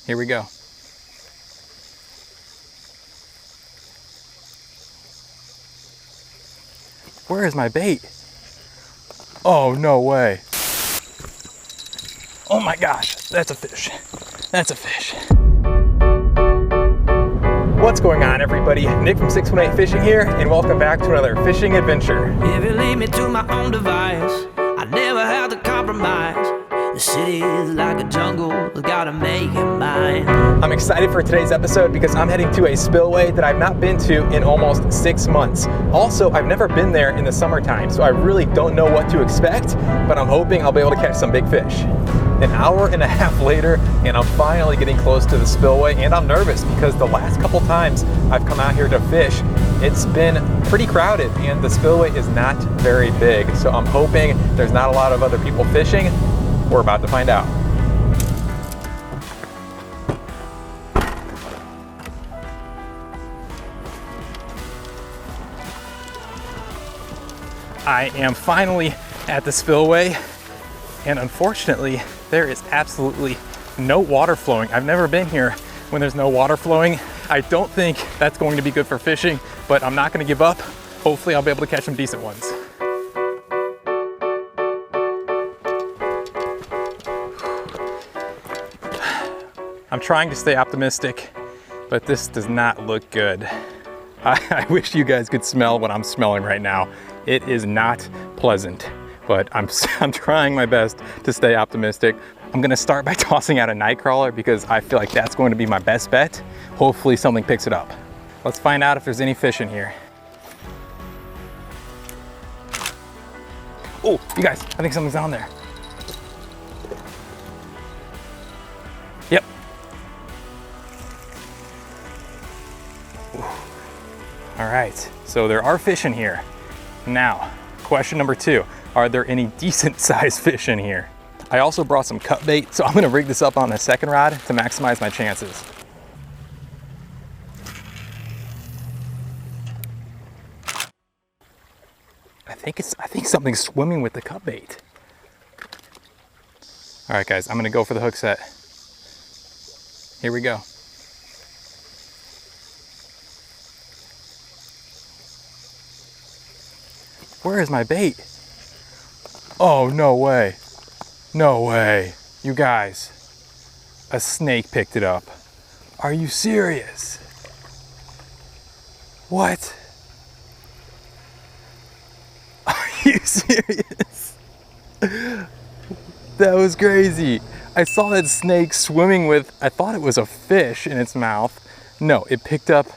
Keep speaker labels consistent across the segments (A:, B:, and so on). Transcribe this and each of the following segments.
A: Here we go. Where is my bait? Oh, no way. Oh my gosh, that's a fish. That's a fish. What's going on, everybody? Nick from 618 Fishing here, and welcome back to another fishing adventure.
B: If you leave me to my own device, I never have to compromise. The city is like a jungle, gotta make it mine.
A: I'm excited for today's episode because I'm heading to a spillway that I've not been to in almost 6 months. Also, I've never been there in the summertime, so I really don't know what to expect, but I'm hoping I'll be able to catch some big fish. An hour and a half later, and I'm finally getting close to the spillway, and I'm nervous because the last couple times I've come out here to fish, it's been pretty crowded, and the spillway is not very big, so I'm hoping there's not a lot of other people fishing. We're about to find out. I am finally at the spillway, and unfortunately, there is absolutely no water flowing. I've never been here when there's no water flowing. I don't think that's going to be good for fishing, but I'm not going to give up. Hopefully, I'll be able to catch some decent ones. I'm trying to stay optimistic, but this does not look good. I wish you guys could smell what I'm smelling right now. It is not pleasant, but I'm trying my best to stay optimistic. I'm gonna start by tossing out a night crawler because I feel like that's going to be my best bet. Hopefully something picks it up. Let's find out if there's any fish in here. Oh, you guys, I think something's on there. Yep. All right, so there are fish in here. Now, question number 2, are there any decent sized fish in here? I also brought some cut bait, so I'm gonna rig this up on a second rod to maximize my chances. I think something's swimming with the cut bait. All right, guys, I'm gonna go for the hook set. Here we go. Where is my bait? Oh, no way. No way. You guys, a snake picked it up. Are you serious? What? Are you serious? That was crazy. I saw that snake swimming with, I thought it was a fish in its mouth. No, it picked up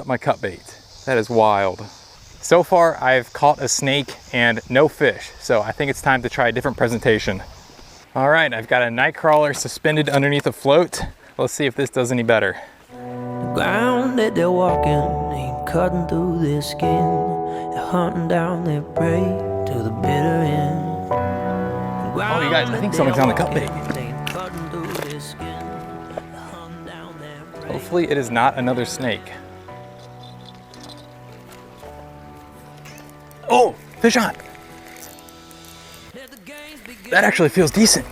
A: my cut bait. That is wild. So far, I've caught a snake and no fish, so I think it's time to try a different presentation. All right, I've got a night crawler suspended underneath a float. Let's see if this does any better.
B: The ground that they're walking ain't cutting through their skin. They're hunting down their prey to the bitter end.
A: Oh, you guys, I think something's on the cut bait. Hopefully it is not another snake. Oh, fish on. That actually feels decent.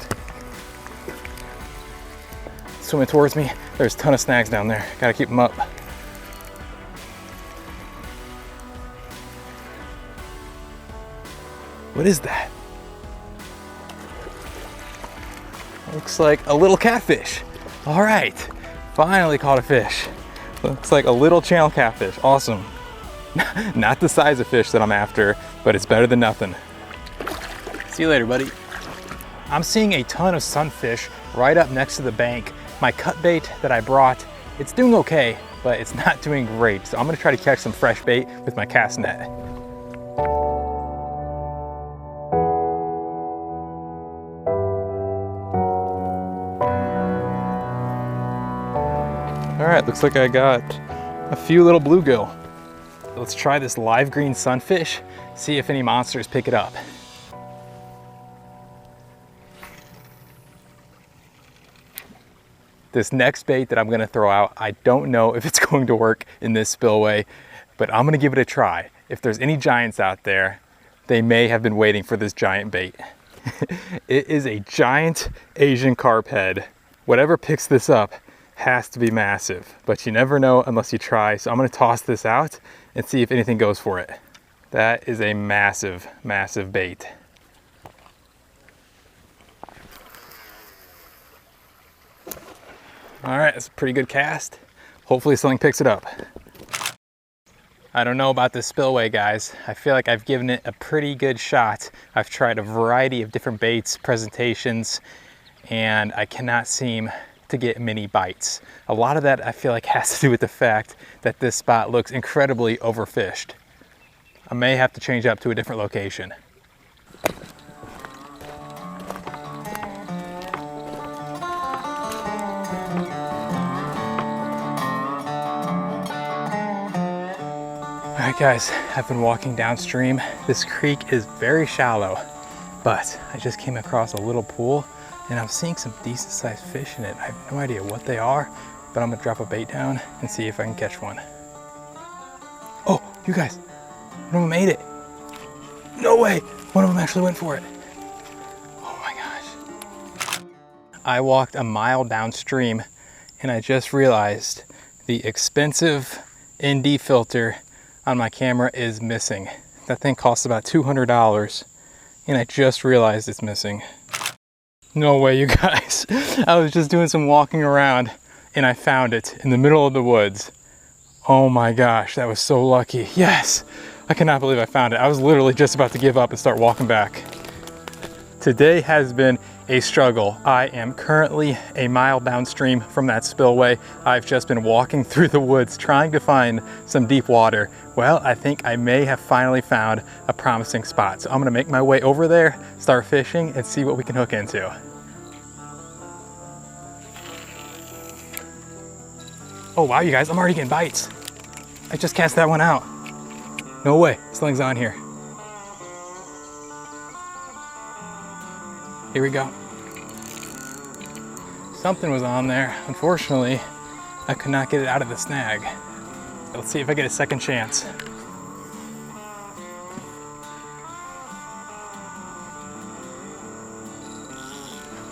A: Swimming towards me. There's a ton of snags down there. Gotta keep them up. What is that? Looks like a little catfish. All right, finally caught a fish. Looks like a little channel catfish. Awesome. Not the size of fish that I'm after, but it's better than nothing. See you later, buddy. I'm seeing a ton of sunfish right up next to the bank. My cut bait that I brought, it's doing okay, but it's not doing great. So I'm gonna try to catch some fresh bait with my cast net. All right, looks like I got a few little bluegill. Let's try this live green sunfish, see if any monsters pick it up. This next bait that I'm gonna throw out, I don't know if it's going to work in this spillway, but I'm gonna give it a try. If there's any giants out there, they may have been waiting for this giant bait. It is a giant Asian carp head. Whatever picks this up has to be massive, but you never know unless you try. So I'm gonna toss this out and see if anything goes for it. That is a massive, massive bait. All right, it's a pretty good cast. Hopefully something picks it up. I don't know about this spillway, guys. I feel like I've given it a pretty good shot. I've tried a variety of different baits, presentations, and I cannot seem to get many bites. A lot of that I feel like has to do with the fact that this spot looks incredibly overfished. I may have to change up to a different location. All right guys, I've been walking downstream. This creek is very shallow, but I just came across a little pool and I'm seeing some decent sized fish in it. I have no idea what they are, but I'm gonna drop a bait down and see if I can catch one. Oh, you guys, one of them ate it. No way, one of them actually went for it. Oh my gosh. I walked a mile downstream and I just realized the expensive ND filter on my camera is missing. That thing costs about $200 and I just realized it's missing. No way, you guys. I was just doing some walking around and I found it in the middle of the woods. Oh my gosh, that was so lucky. Yes, I cannot believe I found it. I was literally just about to give up and start walking back. Today has been a struggle. I am currently a mile downstream from that spillway. I've just been walking through the woods trying to find some deep water. Well, I think I may have finally found a promising spot. So I'm gonna make my way over there, start fishing, and see what we can hook into. Oh wow, you guys, I'm already getting bites. I just cast that one out. No way, something's on here. Here we go. Something was on there. Unfortunately, I could not get it out of the snag. Let's see if I get a second chance.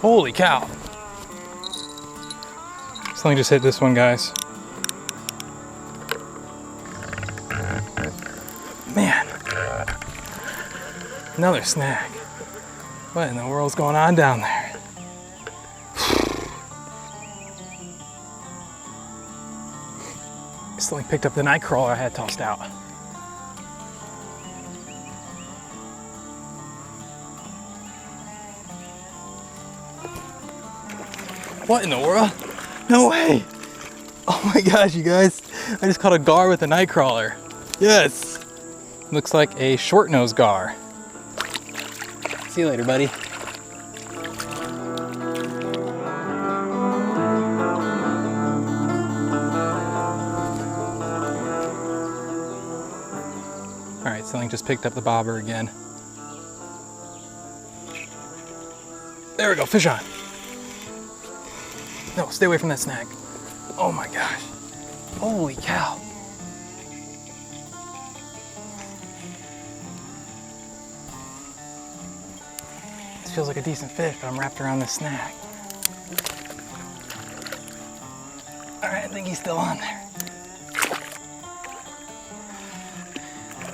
A: Holy cow. Something just hit this one, guys. Man. Another snag. What in the world's going on down there? Something picked up the night crawler I had tossed out. What in the world? No way! Oh my gosh, you guys. I just caught a gar with a night crawler. Yes! Looks like a short nose gar. See you later, buddy. All right, something just picked up the bobber again. There we go, fish on. No, stay away from that snag. Oh my gosh. Holy cow. This feels like a decent fish, but I'm wrapped around this snag. All right, I think he's still on there.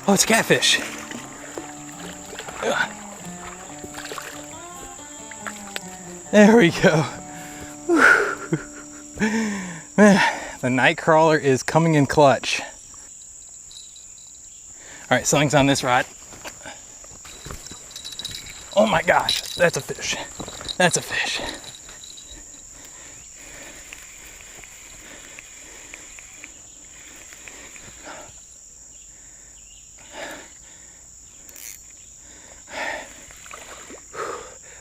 A: Oh, it's a catfish. Ugh. There we go. Man, the night crawler is coming in clutch. All right, something's on this rod. Oh my gosh, that's a fish. That's a fish.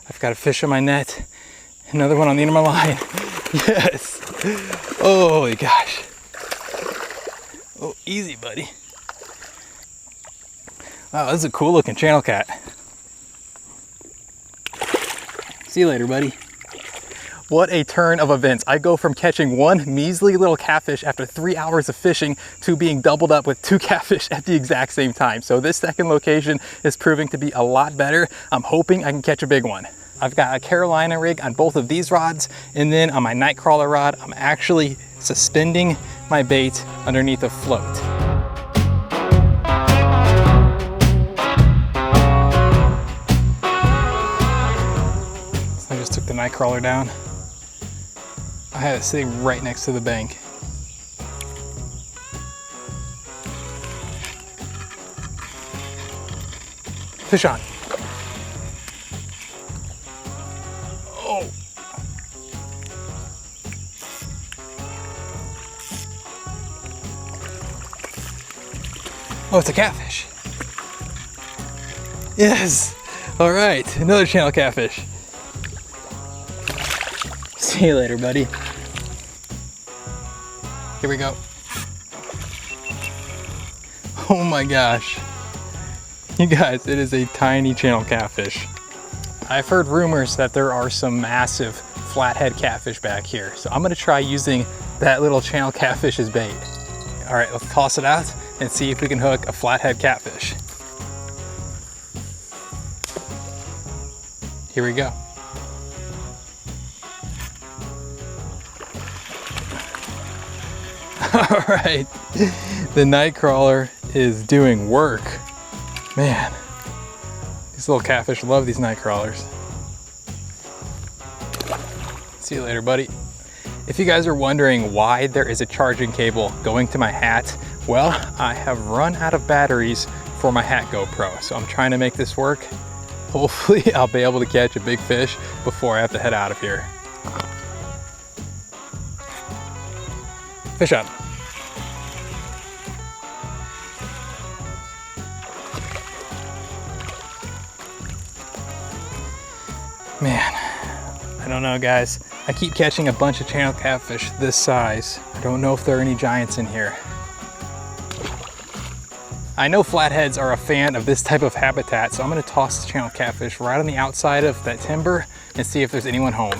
A: I've got a fish on my net. Another one on the end of my line. Yes. Oh, holy gosh. Oh, easy, buddy. Wow, this is a cool looking channel cat. See you later, buddy. What a turn of events. I go from catching one measly little catfish after 3 hours of fishing to being doubled up with 2 catfish at the exact same time. So this second location is proving to be a lot better. I'm hoping I can catch a big one. I've got a Carolina rig on both of these rods, and then on my night crawler rod, I'm actually suspending my bait underneath a float. So I just took the night crawler down. I had it sitting right next to the bank. Fish on. Oh. Oh, it's a catfish. Yes. All right, another channel catfish. See you later, buddy. Here we go. Oh my gosh. You guys, it is a tiny channel catfish. I've heard rumors that there are some massive flathead catfish back here, so I'm gonna try using that little channel catfish as bait. All right, let's toss it out and see if we can hook a flathead catfish. Here we go. All right, the night crawler is doing work. Man, these little catfish love these night crawlers. See you later, buddy. If you guys are wondering why there is a charging cable going to my hat, well, I have run out of batteries for my hat GoPro, so I'm trying to make this work. Hopefully I'll be able to catch a big fish before I have to head out of here. Fish up. Man, I don't know, guys. I keep catching a bunch of channel catfish this size. I don't know if there are any giants in here. I know flatheads are a fan of this type of habitat, so I'm gonna toss the channel catfish right on the outside of that timber and see if there's anyone home.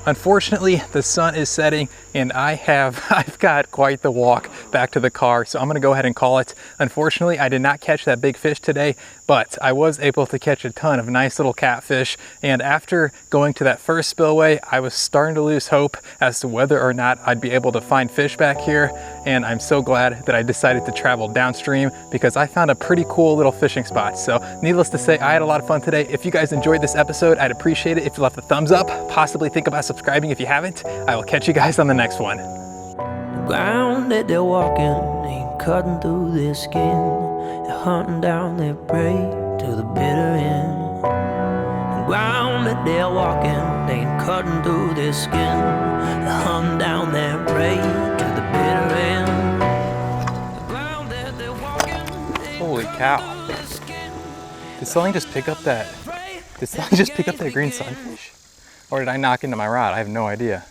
A: Unfortunately, the sun is setting and I've got quite the walk back to the car, so I'm gonna go ahead and call it. Unfortunately, I did not catch that big fish today, but I was able to catch a ton of nice little catfish. And after going to that first spillway, I was starting to lose hope as to whether or not I'd be able to find fish back here. And I'm so glad that I decided to travel downstream because I found a pretty cool little fishing spot. So needless to say, I had a lot of fun today. If you guys enjoyed this episode, I'd appreciate it if you left a thumbs up, possibly think about subscribing if you haven't. I will catch you guys on the next one.
B: The ground that they're walking ain't cutting through their skin. They're hunting down their prey to the bitter end. The ground that they're walking ain't cutting through their skin. They're hunting down their prey to the bitter end. The ground that they're walking.
A: Holy cow. Did something just pick up that green sunfish? Or did I knock into my rod? I have no idea.